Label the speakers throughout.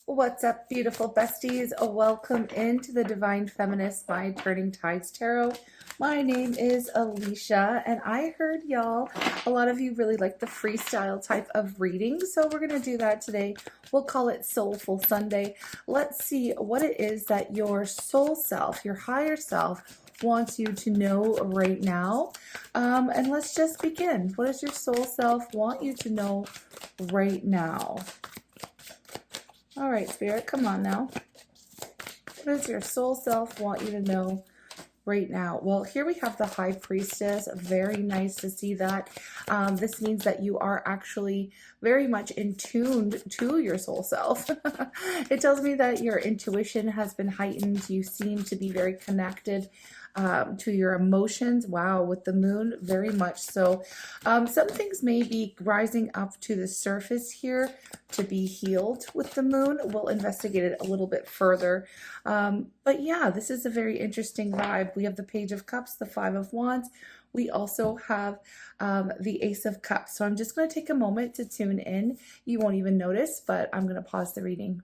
Speaker 1: What's up, beautiful besties? Welcome into the Divine Feminist by Turning Tides Tarot. My name is Alicia, and I heard y'all, a lot of you really like the freestyle type of reading, so we're going to do that today. We'll call it Soulful Sunday. Let's see what it is that your soul self, your higher self, wants you to know right now. And let's just begin. What does your soul self want you to know right now? All right, Spirit, come on now. What does your soul self want you to know right now? Well, here we have the High Priestess. Very nice to see that. This means that you are actually very much in tune to your soul self. It tells me that your intuition has been heightened. You seem to be very connected to your emotions. Wow, with the moon, very much so. Some things may be rising up to the surface here to be healed with the moon. We'll investigate it a little bit further. But yeah, this is a very interesting vibe. We have the Page of Cups, the Five of Wands. We also have the Ace of Cups. So I'm just going to take a moment to tune in. You won't even notice, but I'm going to pause the reading.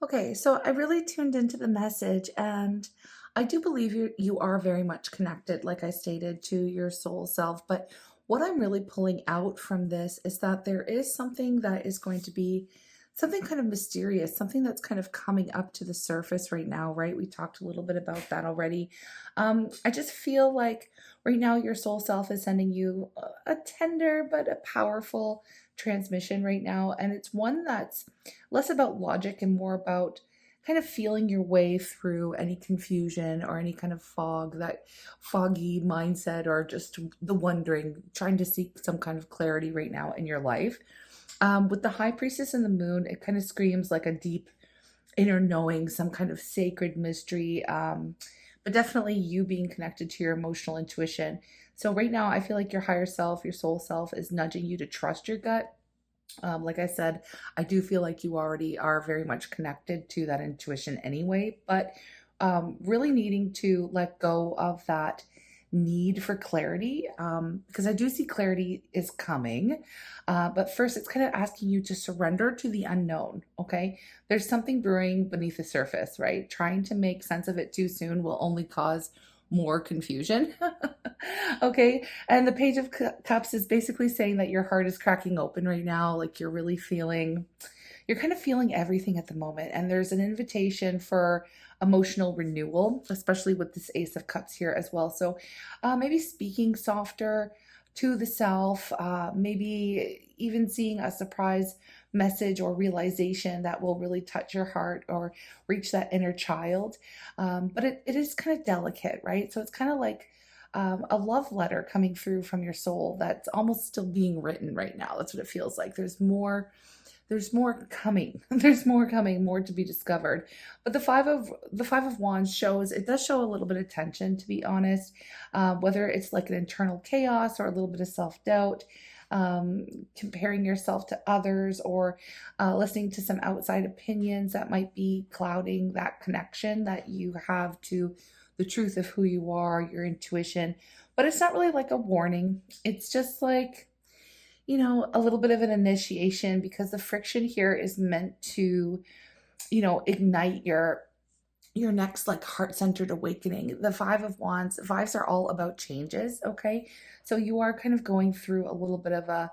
Speaker 1: Okay, so I really tuned into the message, and I do believe you are very much connected, like I stated, to your soul self. But what I'm really pulling out from this is that there is something that is going to be something kind of mysterious, something that's kind of coming up to the surface right now, right? We talked a little bit about that already. I just feel like right now your soul self is sending you a tender but a powerful transmission right now. And it's one that's less about logic and more about kind of feeling your way through any confusion or any kind of foggy mindset, or just the wondering, trying to seek some kind of clarity right now in your life. With the High Priestess and the Moon, it kind of screams like a deep inner knowing, some kind of sacred mystery, but definitely you being connected to your emotional intuition. So right now, I feel like your higher self, your soul self, is nudging you to trust your gut. Like I said, I do feel like you already are very much connected to that intuition anyway, but really needing to let go of that need for clarity, because I do see clarity is coming. But first, it's kind of asking you to surrender to the unknown, okay? There's something brewing beneath the surface, right? Trying to make sense of it too soon will only cause more confusion. Okay, and the Page of Cups is basically saying that your heart is cracking open right now, like you're really feeling, you're kind of feeling everything at the moment, and there's an invitation for emotional renewal, especially with this Ace of Cups here as well. So maybe speaking softer to the self, maybe even seeing a surprise message or realization that will really touch your heart or reach that inner child. But it is kind of delicate, right? So it's kind of like a love letter coming through from your soul that's almost still being written right now. That's what it feels like. There's more coming. There's more coming, more to be discovered. But the Five of Wands shows, it does show a little bit of tension, to be honest. Whether it's like an internal chaos or a little bit of self-doubt, comparing yourself to others, or listening to some outside opinions that might be clouding that connection that you have to the truth of who you are, your intuition. But it's not really like a warning. It's just like, a little bit of an initiation, because the friction here is meant to, ignite your next like heart-centered awakening. The Five of Wands, fives are all about changes, okay? So you are kind of going through a little bit of a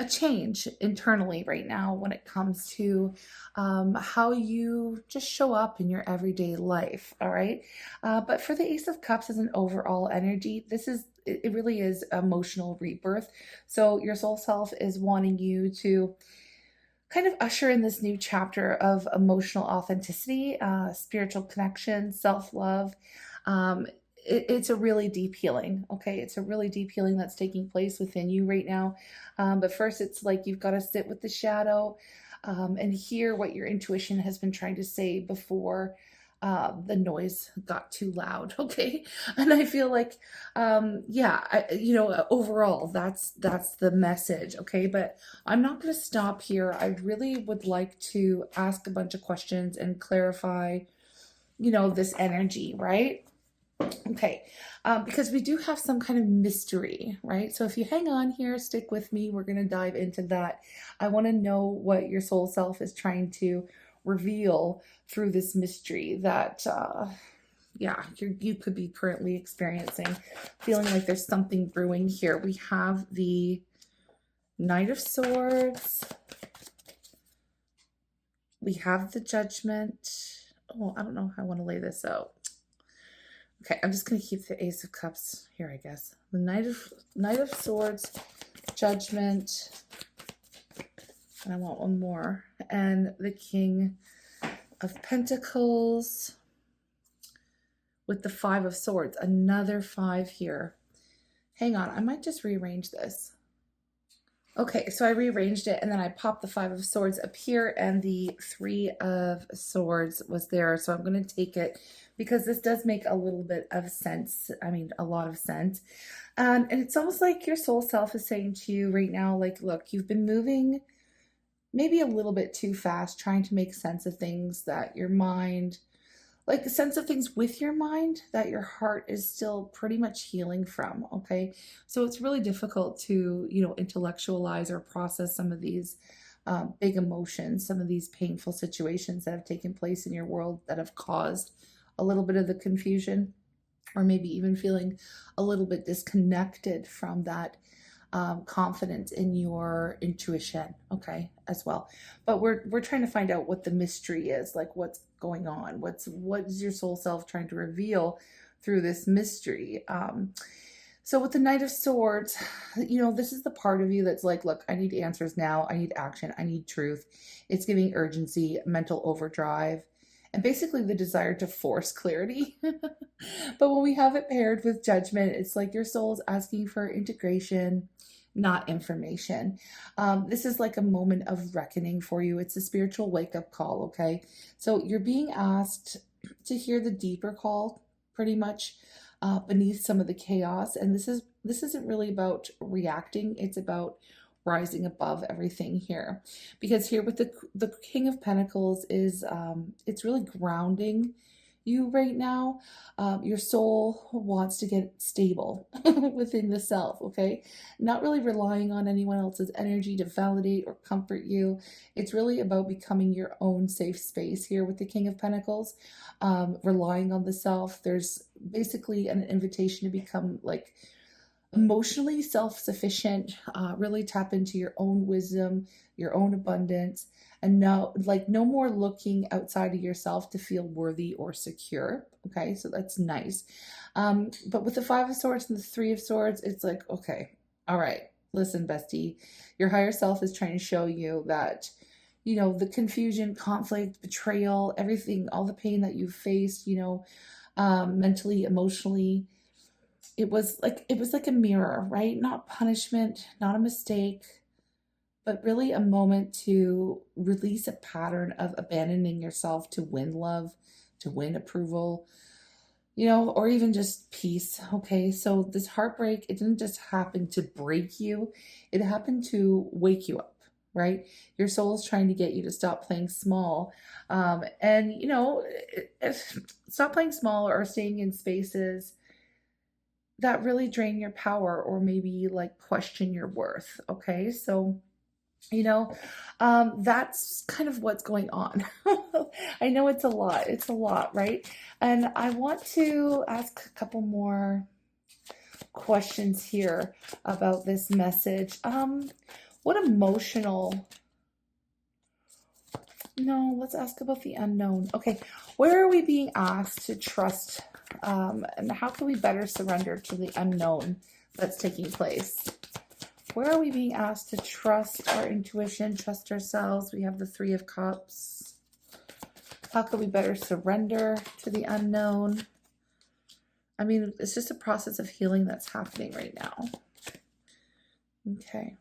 Speaker 1: change internally right now when it comes to how you just show up in your everyday life, all right? But for the Ace of Cups as an overall energy, it really is emotional rebirth. So your soul self is wanting you to kind of usher in this new chapter of emotional authenticity, spiritual connection, self-love. It's a really deep healing, okay? It's a really deep healing that's taking place within you right now. But first, it's like you've got to sit with the shadow and hear what your intuition has been trying to say before the noise got too loud, okay? And I feel like, overall, that's the message, okay? But I'm not going to stop here. I really would like to ask a bunch of questions and clarify, this energy, right? Okay, because we do have some kind of mystery, right? So if you hang on here, stick with me, we're going to dive into that. I want to know what your soul self is trying to reveal through this mystery that, yeah, you could be currently experiencing, feeling like there's something brewing here. We have the Knight of Swords. We have the Judgment. Oh, I don't know how I want to lay this out. Okay, I'm just going to keep the Ace of Cups here, I guess. The Knight of Swords, Judgment, and I want one more. And the King of Pentacles with the Five of Swords. Another 5 here. Hang on, I might just rearrange this. Okay, so I rearranged it and then I popped the 5 of Swords up here and the 3 of Swords was there. So I'm going to take it because this does make a little bit of sense. I mean, a lot of sense. And it's almost like your soul self is saying to you right now, like, look, you've been moving maybe a little bit too fast, trying to make sense of things that your mind, like the sense of things with your mind that your heart is still pretty much healing from, okay? So it's really difficult to, intellectualize or process some of these big emotions, some of these painful situations that have taken place in your world that have caused a little bit of the confusion, or maybe even feeling a little bit disconnected from that confidence in your intuition, okay, as well. But we're trying to find out what the mystery is, like what's going on, what is your soul self trying to reveal through this mystery. So with the Knight of Swords, this is the part of you that's like, look, I need answers now. I need action. I need truth. It's giving urgency, mental overdrive, and basically the desire to force clarity. But when we have it paired with Judgment, it's like your soul is asking for integration, not information. This is like a moment of reckoning for you. It's a spiritual wake-up call, okay? So you're being asked to hear the deeper call, pretty much, beneath some of the chaos. And this isn't really about reacting. It's about rising above everything here, because here with the King of Pentacles is it's really grounding you right now. Your soul wants to get stable within the self, okay? Not really relying on anyone else's energy to validate or comfort you. It's really about becoming your own safe space here with the King of Pentacles, relying on the self. There's basically an invitation to become like emotionally self-sufficient, really tap into your own wisdom, your own abundance, and no more looking outside of yourself to feel worthy or secure. Okay, so that's nice. But with the 5 of Swords and the 3 of Swords, it's like, okay, all right, listen, bestie, your higher self is trying to show you that, the confusion, conflict, betrayal, everything, all the pain that you've faced, mentally, emotionally, it was like a mirror, right? Not punishment, not a mistake, but really a moment to release a pattern of abandoning yourself to win love, to win approval, or even just peace. Okay, so this heartbreak, it didn't just happen to break you, it happened to wake you up, right? Your soul is trying to get you to stop playing small, and stop playing small or staying in spaces that really drain your power or maybe like question your worth. Okay, so that's kind of what's going on. I know it's a lot, right? And I want to ask a couple more questions here about this message. What emotional, no, let's ask about the unknown. Okay, where are we being asked to trust, and how can we better surrender to the unknown that's taking place? Where are we being asked to trust our intuition, trust ourselves? We have the 3 of Cups. How can we better surrender to the unknown? I mean, it's just a process of healing that's happening right now. Okay.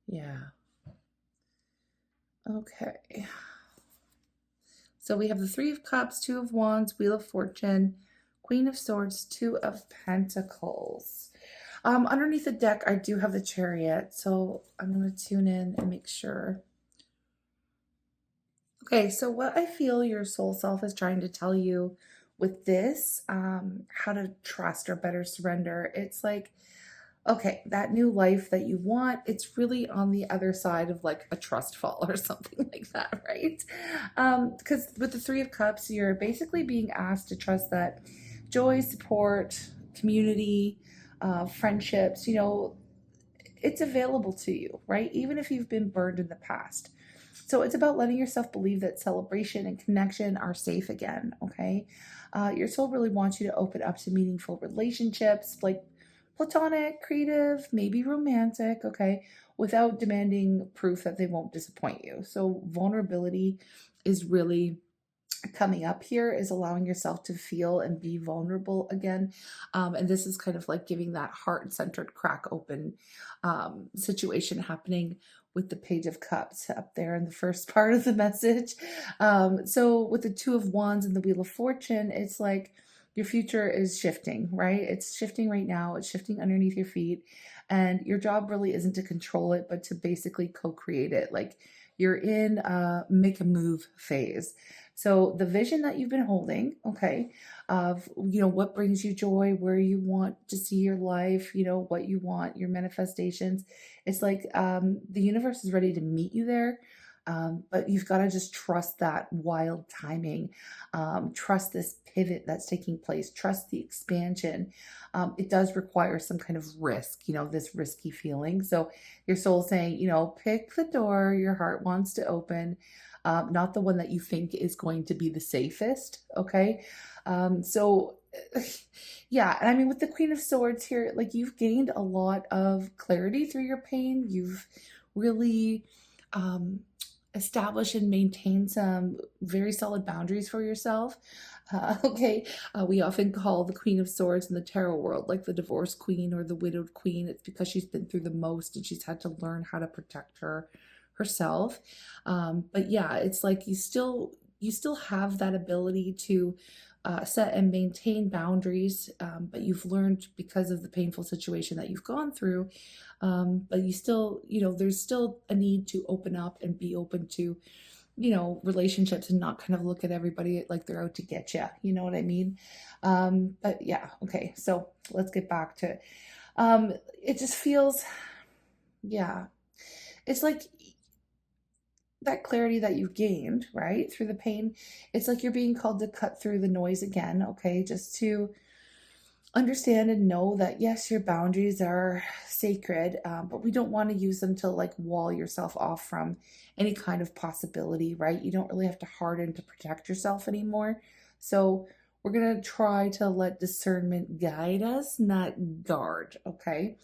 Speaker 1: Yeah. Okay. So we have the 3 of Cups, 2 of Wands, Wheel of Fortune, Queen of Swords, 2 of Pentacles. Underneath the deck, I do have the Chariot, so I'm going to tune in and make sure. Okay, so what I feel your soul self is trying to tell you with this, how to trust or better surrender, it's like okay, that new life that you want, it's really on the other side of like a trust fall or something like that, right? Because with the Three of Cups, you're basically being asked to trust that joy, support, community, friendships, it's available to you, right? Even if you've been burned in the past. So it's about letting yourself believe that celebration and connection are safe again, okay? Your soul really wants you to open up to meaningful relationships, like platonic, creative, maybe romantic, okay, without demanding proof that they won't disappoint you. So vulnerability is really coming up here, is allowing yourself to feel and be vulnerable again. And this is kind of like giving that heart-centered crack open situation happening with the Page of Cups up there in the first part of the message. So with the Two of Wands and the Wheel of Fortune, it's like your future is shifting, right? It's shifting right now. It's shifting underneath your feet. And your job really isn't to control it, but to basically co-create it. Like you're in a make a move phase. So the vision that you've been holding, okay, of, what brings you joy, where you want to see your life, what you want, your manifestations. It's like the universe is ready to meet you there. But you've got to just trust that wild timing, trust this pivot that's taking place, trust the expansion. It does require some kind of risk, this risky feeling. So your soul's saying, pick the door your heart wants to open, not the one that you think is going to be the safest. Okay. So yeah. And I mean, with the Queen of Swords here, like you've gained a lot of clarity through your pain. You've really, establish and maintain some very solid boundaries for yourself. Okay, we often call the Queen of Swords in the tarot world like the divorced queen or the widowed queen. It's because she's been through the most and she's had to learn how to protect herself. But yeah, it's like you still have that ability to set and maintain boundaries, but you've learned because of the painful situation that you've gone through. But you still, there's still a need to open up and be open to, relationships and not kind of look at everybody like they're out to get you. You know what I mean? But yeah, okay. So let's get back to it. It just feels, yeah, it's like that clarity that you've gained, right, through the pain. It's like you're being called to cut through the noise again, okay, just to understand and know that yes, your boundaries are sacred, but we don't want to use them to like wall yourself off from any kind of possibility, right? You don't really have to harden to protect yourself anymore. So we're going to try to let discernment guide us, not guard, okay?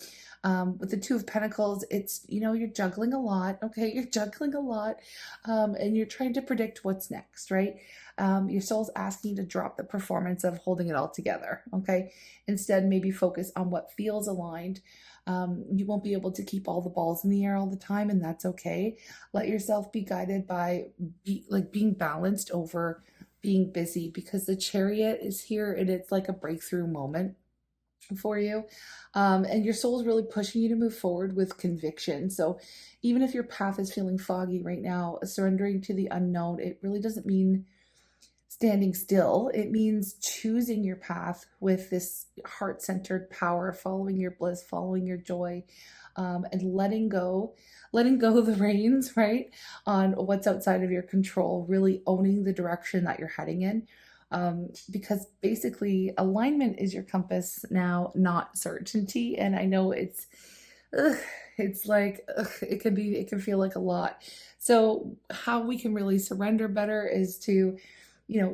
Speaker 1: With the Two of Pentacles, it's, you're juggling a lot, okay? You're juggling a lot, and you're trying to predict what's next, right? Your soul's asking you to drop the performance of holding it all together, okay? Instead, maybe focus on what feels aligned. You won't be able to keep all the balls in the air all the time, and that's okay. Let yourself be guided by being balanced over being busy, because the Chariot is here and it's like a breakthrough moment for you. And your soul is really pushing you to move forward with conviction. So even if your path is feeling foggy right now, surrendering to the unknown, it really doesn't mean standing still. It means choosing your path with this heart-centered power, following your bliss, following your joy, and letting go of the reins, right, on what's outside of your control, really owning the direction that you're heading in. Because basically alignment is your compass now, not certainty. And I know it's like, it can feel like a lot. So how we can really surrender better is to,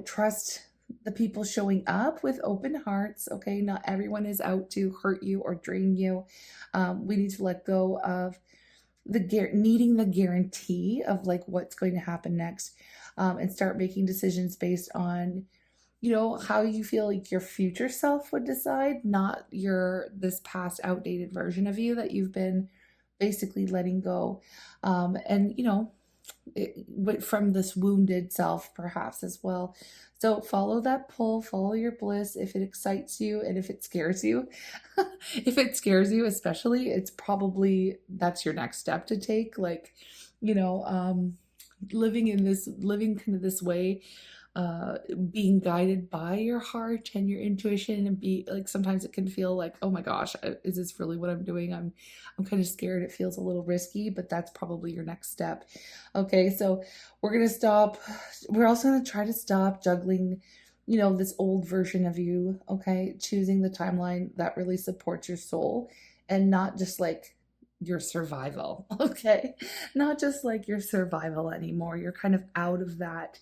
Speaker 1: trust the people showing up with open hearts. Okay. Not everyone is out to hurt you or drain you. We need to let go of needing the guarantee of like what's going to happen next, and start making decisions based on, how you feel like your future self would decide, not this past outdated version of you that you've been basically letting go. And, from this wounded self perhaps as well. So follow that pull, follow your bliss. If it excites you and if it scares you, if it scares you especially, it's probably that's your next step to take. Like, living kind of this way, being guided by your heart and your intuition, and be like, sometimes it can feel like, oh my gosh, is this really what I'm doing? I'm kind of scared. It feels a little risky, but that's probably your next step. Okay, so we're gonna stop. We're also gonna try to stop juggling, this old version of you. Okay, choosing the timeline that really supports your soul, and not just like your survival. Okay, not just like your survival anymore. You're kind of out of that,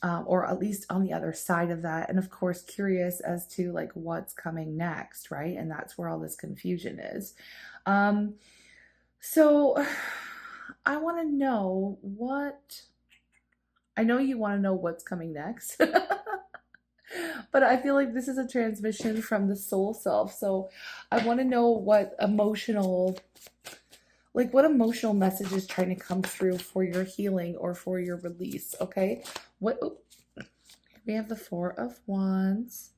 Speaker 1: or at least on the other side of that. And of course, curious as to like what's coming next, right? And that's where all this confusion is. Um, so I want to know I know you want to know what's coming next. But I feel like this is a transmission from the soul self. So I want to know what emotional message is trying to come through for your healing or for your release. Okay. We have the Four of Wands.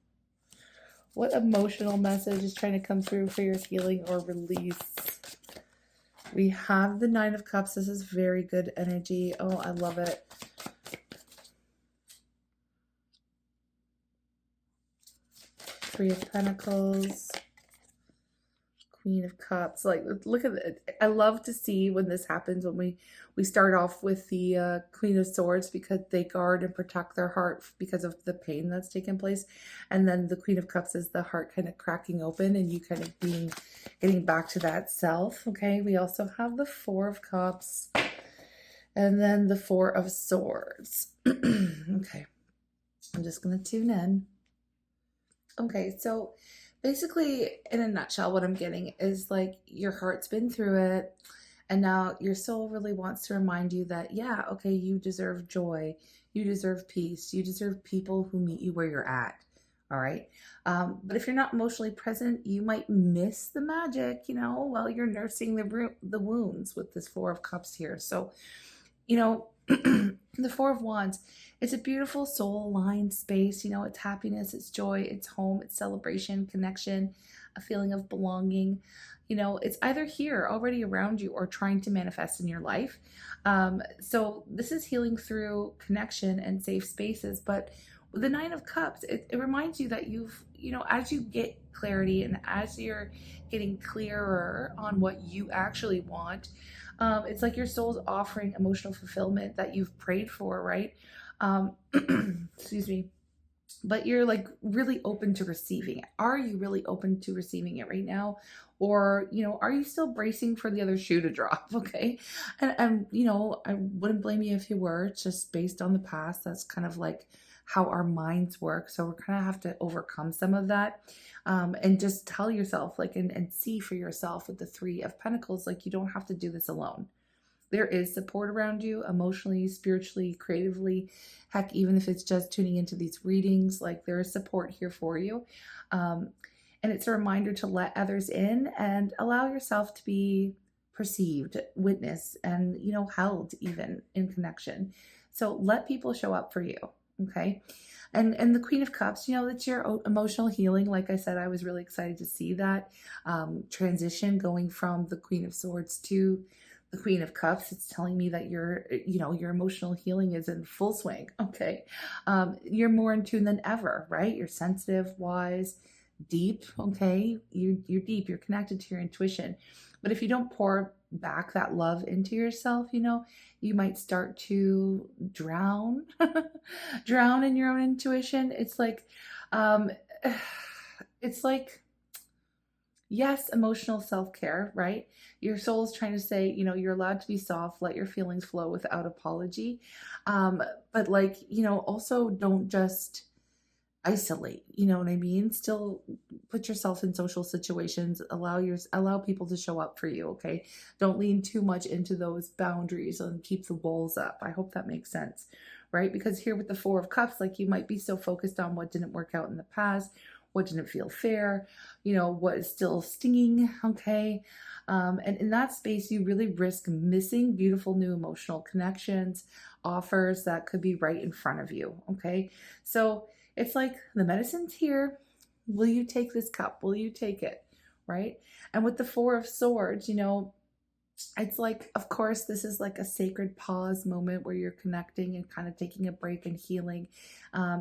Speaker 1: What emotional message is trying to come through for your healing or release? We have the Nine of Cups. This is very good energy. Oh, I love it. Three of Pentacles. Queen of Cups. Like, look at it. I love to see when this happens, when we start off with the Queen of Swords, because they guard and protect their heart because of the pain that's taken place. And then the Queen of Cups is the heart kind of cracking open and you kind of getting back to that self. Okay, we also have the Four of Cups and then the Four of Swords. Okay, I'm just going to tune in. Okay, so basically, in a nutshell, what I'm getting is like your heart's been through it, and now your soul really wants to remind you that, yeah, okay, you deserve joy, you deserve peace, you deserve people who meet you where you're at. All right. But if you're not emotionally present, you might miss the magic, while you're nursing the wounds with this Four of Cups here. So, the Four of Wands, it's a beautiful soul aligned space. It's happiness, it's joy, it's home, it's celebration, connection, a feeling of belonging. It's either here already around you or trying to manifest in your life. So this is healing through connection and safe spaces. But with the Nine of Cups, it reminds you that as you get clarity and as you're getting clearer on what you actually want, it's like your soul's offering emotional fulfillment that you've prayed for, right? Excuse me. But you're like really open to receiving it. Are you really open to receiving it right now? Or, are you still bracing for the other shoe to drop? Okay. And I wouldn't blame you if you were. It's just based on the past. That's kind of like how our minds work. So we're kind of have to overcome some of that. And just tell yourself, like, and see for yourself with the Three of Pentacles, like, you don't have to do this alone. There is support around you emotionally, spiritually, creatively. Heck, even if it's just tuning into these readings, like, there is support here for you. And it's a reminder to let others in and allow yourself to be perceived, witnessed, and, held even in connection. So let people show up for you. Okay. And the Queen of Cups, that's your emotional healing. Like I said, I was really excited to see that transition going from the Queen of Swords to the Queen of Cups. It's telling me that your emotional healing is in full swing. Okay. You're more in tune than ever, right? You're sensitive, wise, deep. Okay. You're deep. You're connected to your intuition. But if you don't pour back that love into yourself, you might start to drown, drown in your own intuition. It's like, yes, emotional self-care, right? Your soul is trying to say, you're allowed to be soft, let your feelings flow without apology. But also don't just isolate, you know what I mean? Still put yourself in social situations, allow people to show up for you, okay? Don't lean too much into those boundaries and keep the walls up. I hope that makes sense, right? Because here with the Four of Cups, like, you might be so focused on what didn't work out in the past, what didn't feel fair, what is still stinging, okay? And in that space, you really risk missing beautiful new emotional connections, offers that could be right in front of you, okay? So it's like, the medicine's here. Will you take this cup? Will you take it? Right? And with the Four of Swords, it's like, of course, this is like a sacred pause moment where you're connecting and kind of taking a break and healing.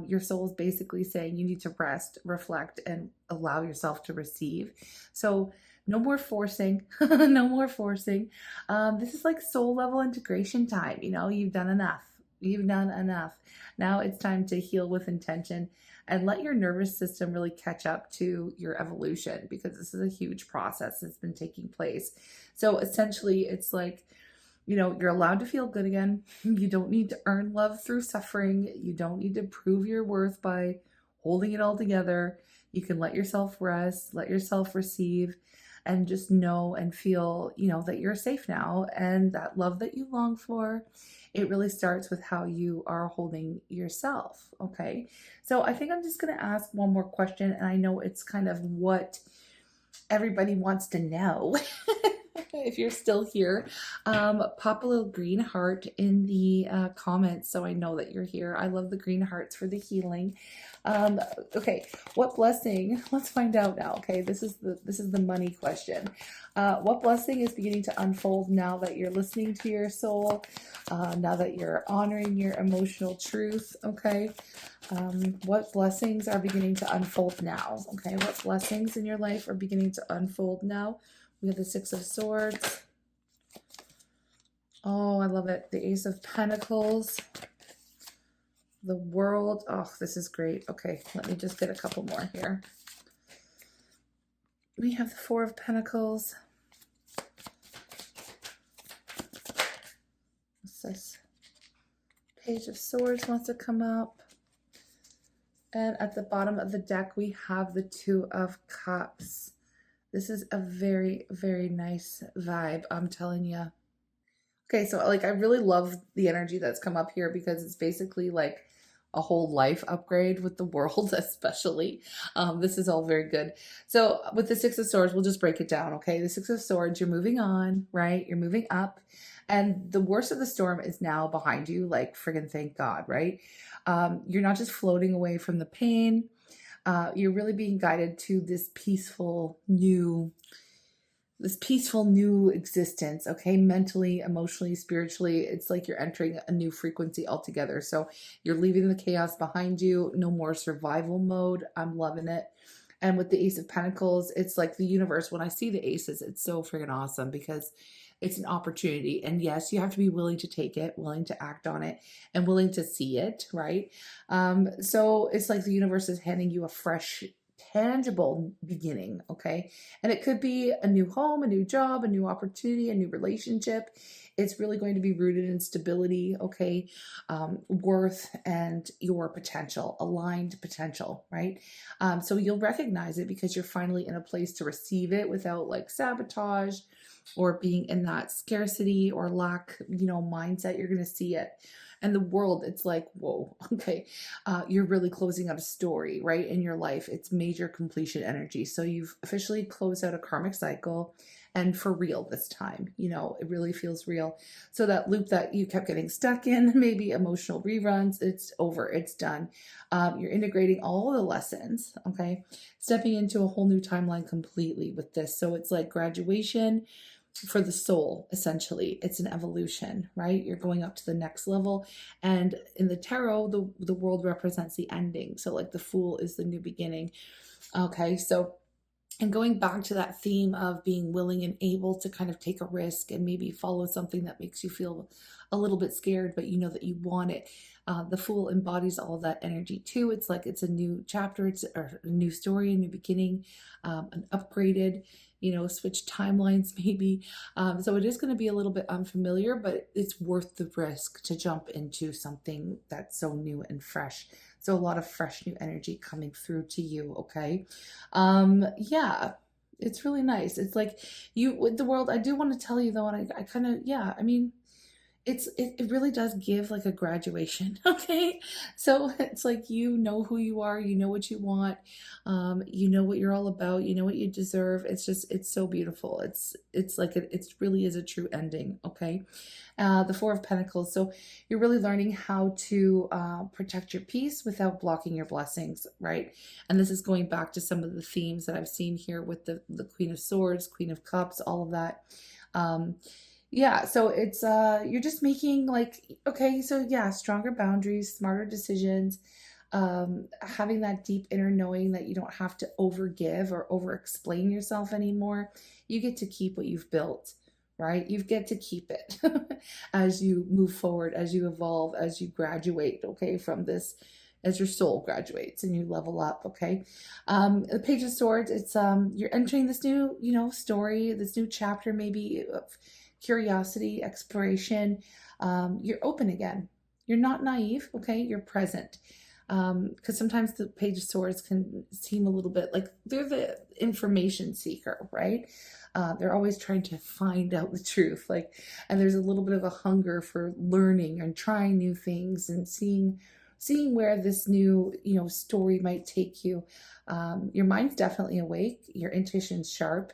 Speaker 1: Your soul is basically saying you need to rest, reflect, and allow yourself to receive. So no more forcing, no more forcing. This is like soul level integration time. You know, you've done enough. You've done enough. Now it's time to heal with intention and let your nervous system really catch up to your evolution, because this is a huge process that's been taking place. So essentially, it's like, you know, you're allowed to feel good again. You don't need to earn love through suffering. You don't need to prove your worth by holding it all together. You can let yourself rest, let yourself receive, and just know and feel, you know, that you're safe now, and that love that you long for. It really starts with how you are holding yourself. Okay. So I think I'm just going to ask one more question. And I know it's kind of what everybody wants to know. If you're still here, pop a little green heart in the comments so I know that you're here. I love the green hearts for the healing. Okay, what blessing? Let's find out now. Okay, this is the money question. What blessing is beginning to unfold now that you're listening to your soul? Now that you're honoring your emotional truth? Okay. What blessings are beginning to unfold now? Okay, what blessings in your life are beginning to unfold now? We have the Six of Swords. Oh, I love it. The Ace of Pentacles. The World. Oh, this is great. Okay, let me just get a couple more here. We have the Four of Pentacles. What's this? Page of Swords wants to come up. And at the bottom of the deck, we have the Two of Cups. This is a very, very nice vibe, I'm telling you. Okay, so like I really love the energy that's come up here, because it's basically like a whole life upgrade with the world, especially. This is all very good. So with the Six of Swords, we'll just break it down, okay? The Six of Swords, you're moving on, right? You're moving up. And the worst of the storm is now behind you, like friggin' thank God, right? You're not just floating away from the pain. You're really being guided to this peaceful new existence. Okay, mentally, emotionally, spiritually, it's like you're entering a new frequency altogether. So you're leaving the chaos behind you. No more survival mode. I'm loving it. And with the Ace of Pentacles, it's like the universe. When I see the aces, it's so freaking awesome, because it's an opportunity. And yes, you have to be willing to take it, willing to act on it, and willing to see it, right? So it's like the universe is handing you a fresh, tangible beginning, okay? And it could be a new home, a new job, a new opportunity, a new relationship. It's really going to be rooted in stability, okay? Worth and your potential, aligned potential, right? So you'll recognize it because you're finally in a place to receive it without like sabotage or being in that scarcity or lack, you know, mindset. You're going to see it. And the world, it's like, whoa, okay, you're really closing out a story, right, in your life. It's major completion energy. So you've officially closed out a karmic cycle, and for real this time, you know, it really feels real. So that loop that you kept getting stuck in, maybe emotional reruns, it's over, it's done. You're integrating all the lessons, okay, stepping into a whole new timeline completely with this. So it's like graduation for the soul. Essentially, it's an evolution, right? You're going up to the next level. And in the tarot, the world represents the ending. So like the Fool is the new beginning. Okay, so and going back to that theme of being willing and able to kind of take a risk and maybe follow something that makes you feel a little bit scared, but you know that you want it. The Fool embodies all of that energy too. It's like it's a new chapter, it's a new story, a new beginning, an upgraded, you know, switch timelines maybe. So it is going to be a little bit unfamiliar, but it's worth the risk to jump into something that's so new and fresh. So a lot of fresh new energy coming through to you, okay? Yeah, it's really nice. It's like you with the world. I do want to tell you though, and I kind of, yeah, I mean, it really does give like a graduation. Okay, so it's like you know who you are, you know what you want, you know what you're all about, you know what you deserve. It's just, it's so beautiful. It's like it really is a true ending. Okay, the Four of Pentacles. So you're really learning how to protect your peace without blocking your blessings, right? And this is going back to some of the themes that I've seen here with the Queen of Swords, Queen of Cups, all of that. Yeah, so it's you're just making like, okay, so yeah, stronger boundaries, smarter decisions, having that deep inner knowing that you don't have to overgive or over explain yourself anymore. You get to keep what you've built, right? You get to keep it as you move forward, as you evolve, as you graduate, okay, from this, as your soul graduates and you level up, okay. The Page of Swords, it's you're entering this new, you know, story, this new chapter maybe of curiosity, exploration. You're open again. You're not naive, okay? You're present. Because sometimes the Page of Swords can seem a little bit like they're the information seeker, right? They're always trying to find out the truth, like, and there's a little bit of a hunger for learning and trying new things and seeing where this new, you know, story might take you. Your mind's definitely awake. Your intuition's sharp,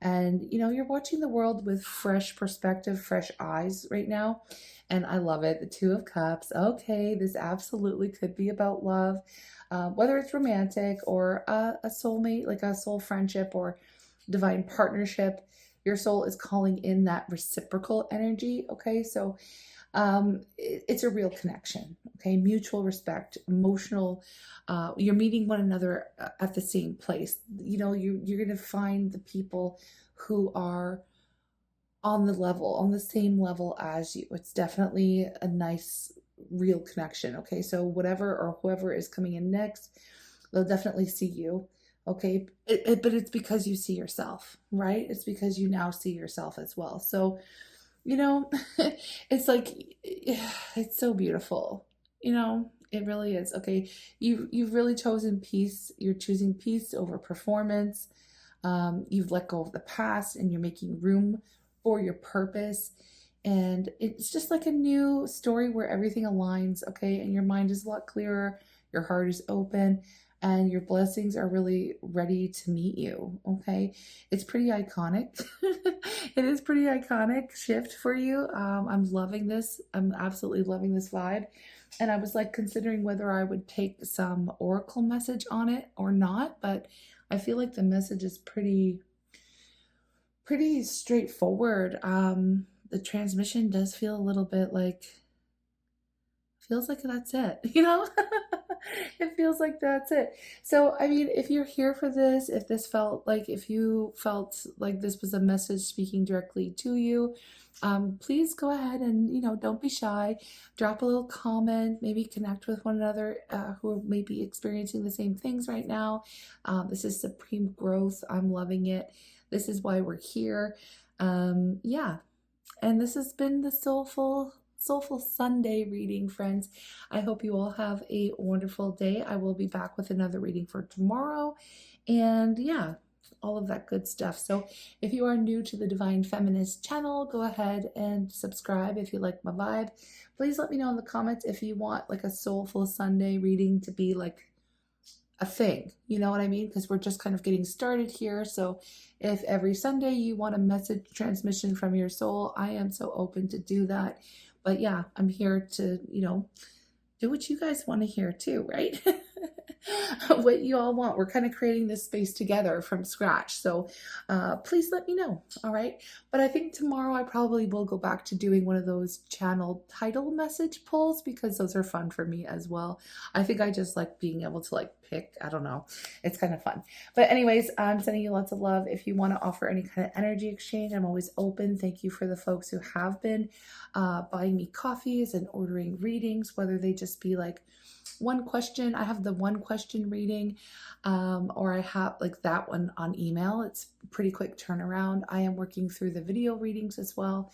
Speaker 1: and you know, you're watching the world with fresh perspective, fresh eyes right now, and I love it. The Two of Cups, okay, this absolutely could be about love, whether it's romantic or a soulmate, like a soul friendship or divine partnership. Your soul is calling in that reciprocal energy, okay? So it's a real connection, okay? Mutual respect, emotional, you're meeting one another at the same place. You know, you're going to find the people who are on the level, on the same level as you. It's definitely a nice, real connection, okay? So whatever or whoever is coming in next, they'll definitely see you, okay? But it's because you see yourself, right? It's because you now see yourself as well. So, you know, it's like, it's so beautiful, you know, it really is. Okay, you've really chosen peace. You're choosing peace over performance. You've let go of the past and you're making room for your purpose. And it's just like a new story where everything aligns, okay? And your mind is a lot clearer, your heart is open, and your blessings are really ready to meet you, okay? It's pretty iconic. It is pretty iconic shift for you. I'm loving this. I'm absolutely loving this vibe. And I was like considering whether I would take some oracle message on it or not, but I feel like the message is pretty straightforward. The transmission does feel a little bit like, feels like that's it, you know? It feels like that's it. So, I mean, if you're here for this, if this felt like, if you felt like this was a message speaking directly to you, please go ahead and, you know, don't be shy. Drop a little comment, maybe connect with one another who may be experiencing the same things right now. This is supreme growth. I'm loving it. This is why we're here. Yeah. And this has been the Soulful Sunday reading, friends. I hope you all have a wonderful day. I will be back with another reading for tomorrow. And yeah, all of that good stuff. So if you are new to the Divine Feminist channel, go ahead and subscribe if you like my vibe. Please let me know in the comments if you want like a Soulful Sunday reading to be like a thing, you know what I mean? Because we're just kind of getting started here. So if every Sunday you want a message transmission from your soul, I am so open to do that. But yeah, I'm here to, you know, do what you guys want to hear too, right? What you all want. We're kind of creating this space together from scratch. So please let me know. All right. But I think tomorrow I probably will go back to doing one of those channel title message pulls because those are fun for me as well. I think I just like being able to like pick. I don't know. It's kind of fun. But anyways, I'm sending you lots of love. If you want to offer any kind of energy exchange, I'm always open. Thank you for the folks who have been buying me coffees and ordering readings, whether they just be like one question. I have the one question reading, or I have like that one on email. It's pretty quick turnaround. I am working through the video readings as well.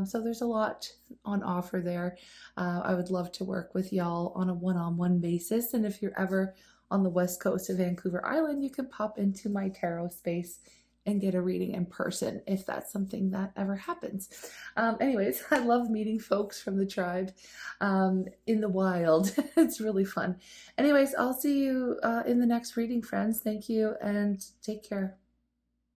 Speaker 1: So there's a lot on offer there. I would love to work with y'all on a one-on-one basis. And if you're ever on the west coast of Vancouver Island, you can pop into my tarot space and get a reading in person if that's something that ever happens. Anyways, I love meeting folks from the tribe in the wild. It's really fun. Anyways, I'll see you in the next reading, friends. Thank you and take care.